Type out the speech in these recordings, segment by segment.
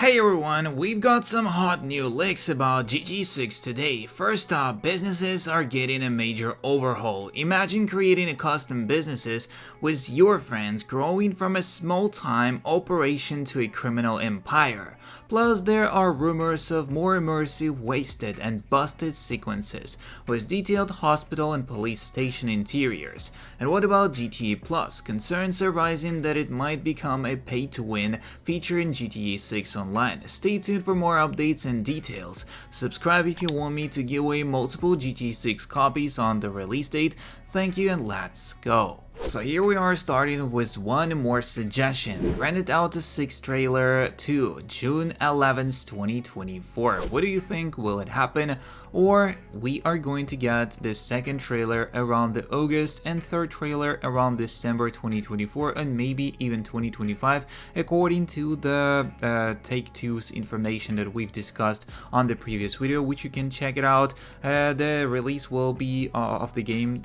Hey everyone, we've got some hot new leaks about GTA 6 today. First up, businesses are getting a major overhaul. Imagine creating a custom businesses with your friends growing from a small-time operation to a criminal empire. Plus, there are rumors of more immersive wasted and busted sequences with detailed hospital and police station interiors. And what about GTA Plus? Concerns are rising that it might become a pay-to-win feature in GTA 6 Online. Stay tuned for more updates and details. Subscribe if you want me to give away multiple GTA 6 copies on the release date. Thank you and let's go. So here we are starting with one more suggestion. Grand Auto 6 trailer to June 11th, 2024. What do you think? Will it happen? Or we are going to get the second trailer around the August and third trailer around December 2024 and maybe even 2025 according to the Take-Two's information that we've discussed on the previous video, which you can check it out. The release will be of the game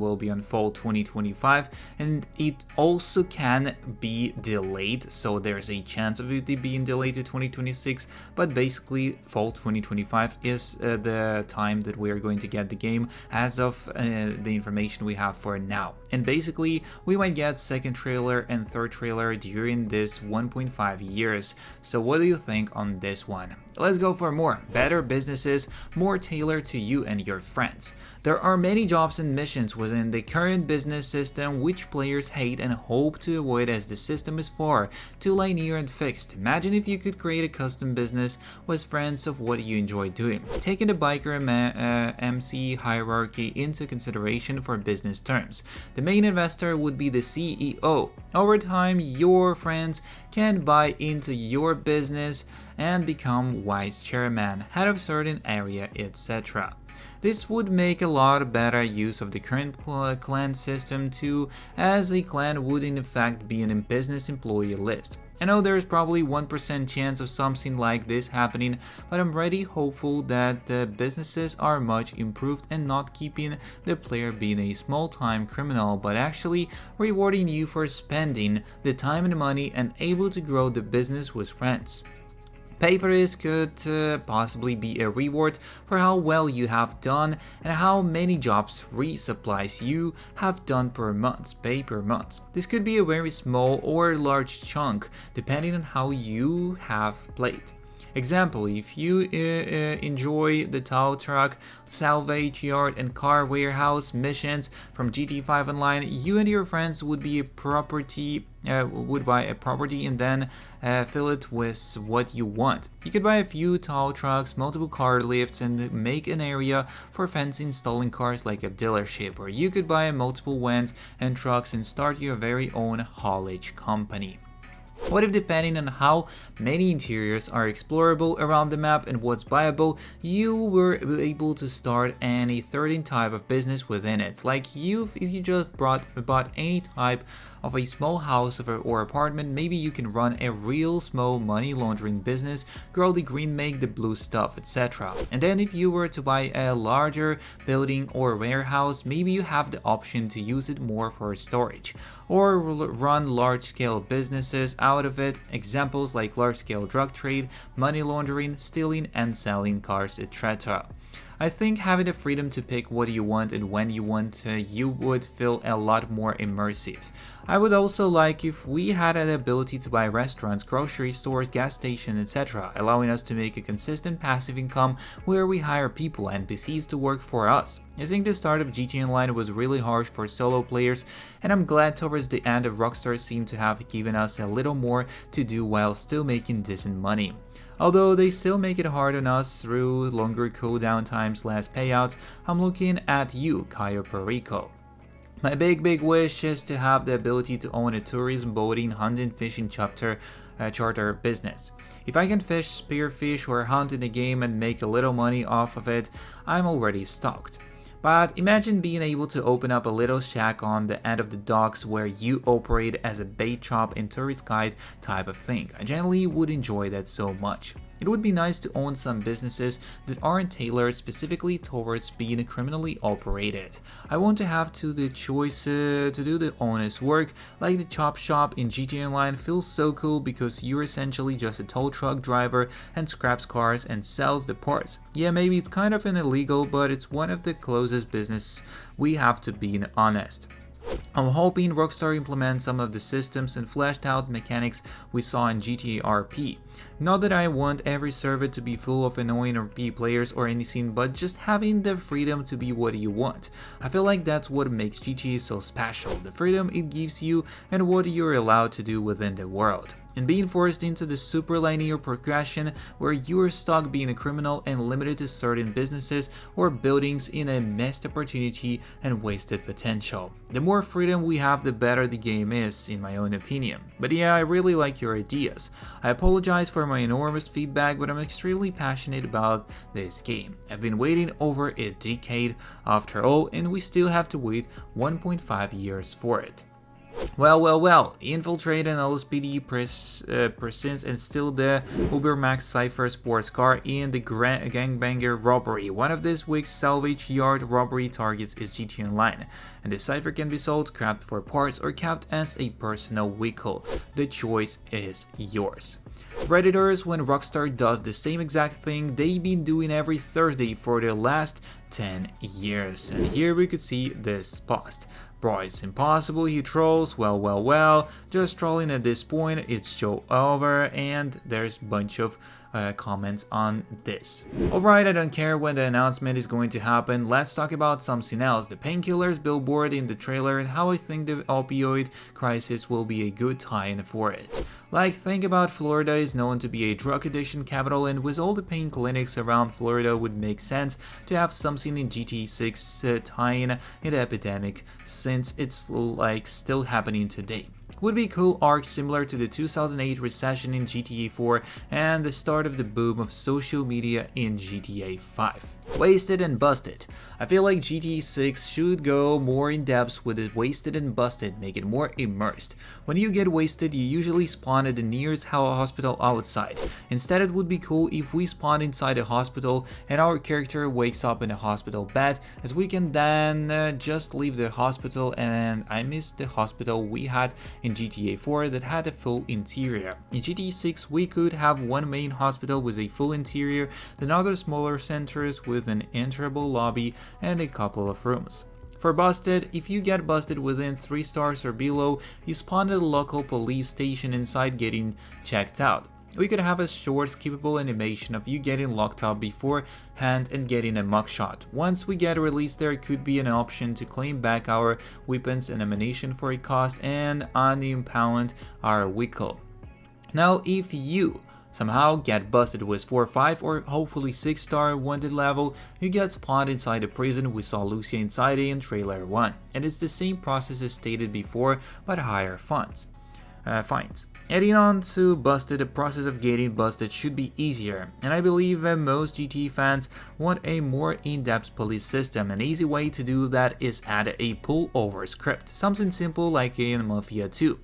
will be on fall 2025 and it also can be delayed, so there's a chance of it being delayed to 2026, but basically fall 2025 is the time that we are going to get the game as of the information we have for now. And basically we might get second trailer and third trailer during this 1.5 years. So what do you think on this one? Let's go for more. Better businesses, more tailored to you and your friends. There are many jobs and missions within the current business system which players hate and hope to avoid as the system is far too linear and fixed. Imagine if you could create a custom business with friends of what you enjoy doing, taking the biker MC hierarchy into consideration for business terms. The main investor would be the CEO. Over time, your friends can buy into your business and become vice chairman, head of certain area, etc. This would make a lot better use of the current clan system too, as a clan would in fact be in a business employee list. I know there's probably 1% chance of something like this happening, but I'm really hopeful that the businesses are much improved and not keeping the player being a small-time criminal, but actually rewarding you for spending the time and money and able to grow the business with friends. Pay for this could possibly be a reward for how well you have done and how many jobs resupplies you have done per month, pay per month. This could be a very small or large chunk depending on how you have played. Example, if you enjoy the tow truck, salvage yard and car warehouse missions from GTA 5 Online, you and your friends would buy a property and then fill it with what you want. You could buy a few tow trucks, multiple car lifts, and make an area for fancy installing cars like a dealership, or you could buy multiple vans and trucks and start your very own haulage company. What if, depending on how many interiors are explorable around the map and what's buyable, you were able to start any certain type of business within it? Like if you just bought any type of a small house or apartment, maybe you can run a real small money laundering business, grow the green, make the blue stuff, etc. And then if you were to buy a larger building or warehouse, maybe you have the option to use it more for storage or run large-scale businesses out of it. Examples like large-scale drug trade, money laundering, stealing and selling cars, etc. I think having the freedom to pick what you want and when you want, you would feel a lot more immersive. I would also like if we had the ability to buy restaurants, grocery stores, gas stations, etc., allowing us to make a consistent passive income where we hire people, NPCs, to work for us. I think the start of GTA Online was really harsh for solo players, and I'm glad towards the end of Rockstar seemed to have given us a little more to do while still making decent money. Although they still make it hard on us through longer cooldown times, less payouts, I'm looking at you, Cayo Perico. My big wish is to have the ability to own a tourism, boating, hunting, fishing charter business. If I can fish, spearfish or hunt in the game and make a little money off of it, I'm already stocked. But imagine being able to open up a little shack on the end of the docks where you operate as a bait shop and tourist guide type of thing. I generally would enjoy that so much. It would be nice to own some businesses that aren't tailored specifically towards being criminally operated. I want to have the choice to do the honest work, like the chop shop in GTA Online feels so cool because you're essentially just a tow truck driver and scraps cars and sells the parts. Yeah, maybe it's kind of an illegal, but it's one of the closest business we have to being honest. I'm hoping Rockstar implements some of the systems and fleshed out mechanics we saw in GTA RP. Not that I want every server to be full of annoying RP players or anything, but just having the freedom to be what you want. I feel like that's what makes GTA so special, the freedom it gives you and what you're allowed to do within the world. And being forced into the super linear progression where you're stuck being a criminal and limited to certain businesses or buildings in a missed opportunity and wasted potential. The more freedom we have, the better the game is, in my own opinion. But yeah, I really like your ideas. I apologize for my enormous feedback, but I'm extremely passionate about this game. I've been waiting over a decade after all, and we still have to wait 1.5 years for it. Well, infiltrate an LSPD presence and steal the Uber Max Cipher sports car in the gangbanger robbery. One of this week's salvage yard robbery targets is GTA Online, and the Cipher can be sold, scrapped for parts, or kept as a personal vehicle. The choice is yours. Redditors, when Rockstar does the same exact thing they've been doing every Thursday for the last 10 years. And here we could see this post. Bro, it's impossible, he trolls, well, just trolling at this point, it's show over, and there's a bunch of comments on this. Alright, I don't care when the announcement is going to happen, let's talk about something else, the Painkillers billboard in the trailer and how I think the opioid crisis will be a good tie-in for it. Like, think about Florida is known to be a drug addiction capital, and with all the pain clinics around Florida would make sense to have something in GTA 6 tie-in in the epidemic, since it's like still happening today. Would be a cool arc similar to the 2008 recession in GTA 4 and the start of the boom of social media in GTA 5. Wasted and Busted. I feel like GTA 6 should go more in depth with the Wasted and Busted, make it more immersed. When you get wasted, you usually spawn at the nearest hospital outside. Instead, it would be cool if we spawn inside a hospital and our character wakes up in a hospital bed, as we can then just leave the hospital. And I miss the hospital we had in GTA 4 that had a full interior. In GTA 6 we could have one main hospital with a full interior, then other smaller centers with an enterable lobby and a couple of rooms. For Busted, if you get busted within 3 stars or below, you spawn at a local police station inside getting checked out. We could have a short skippable animation of you getting locked up beforehand and getting a mugshot. Once we get released, there could be an option to claim back our weapons and ammunition for a cost and unimpound our vehicle. Now, if you somehow get busted with 4, 5 or hopefully 6 star wanted level, you get spawned inside a prison. We saw Lucia inside in trailer 1, and it's the same process as stated before but higher fines. Adding on to Busted, the process of getting busted should be easier, and I believe most GTA fans want a more in-depth police system. An easy way to do that is add a pull-over script, something simple like in Mafia 2.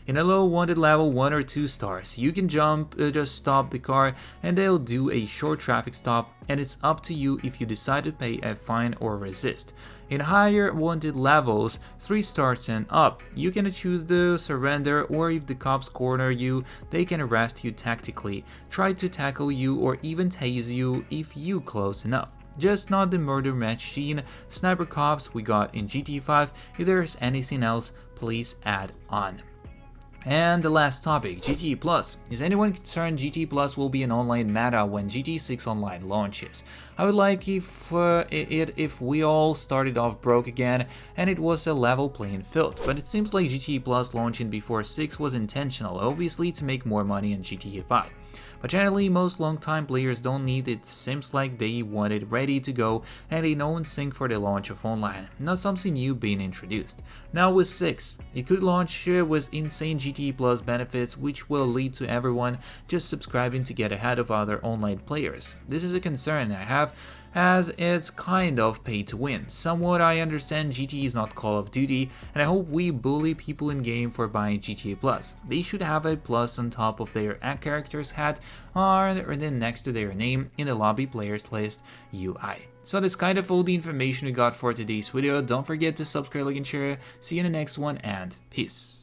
In a low wanted level 1 or 2 stars, you can just stop the car and they'll do a short traffic stop, and it's up to you if you decide to pay a fine or resist. In higher wanted levels, 3 stars and up, you can choose to surrender, or if the cops corner you, they can arrest you tactically, try to tackle you, or even tase you if you close enough. Just not the murder machine sniper cops we got in GTA 5. If there's anything else, please add on. And the last topic, GTA Plus. Is anyone concerned GTA Plus will be an online meta when GTA 6 Online launches? I would like if we all started off broke again and it was a level playing field, but it seems like GTA Plus launching before 6 was intentional, obviously to make more money in GTA 5. But generally, most long-time players don't need it. Seems like they want it ready to go and a known sync for the launch of online, not something new being introduced. Now with 6, it could launch with insane GTA Plus benefits, which will lead to everyone just subscribing to get ahead of other online players. This is a concern I have, as it's kind of pay to win. Somewhat I understand GTA is not Call of Duty, and I hope we bully people in game for buying GTA Plus. They should have a plus on top of their character's hat or then next to their name in the lobby players list UI. So that's kind of all the information we got for today's video. Don't forget to subscribe, like, and share. See you in the next one, and peace.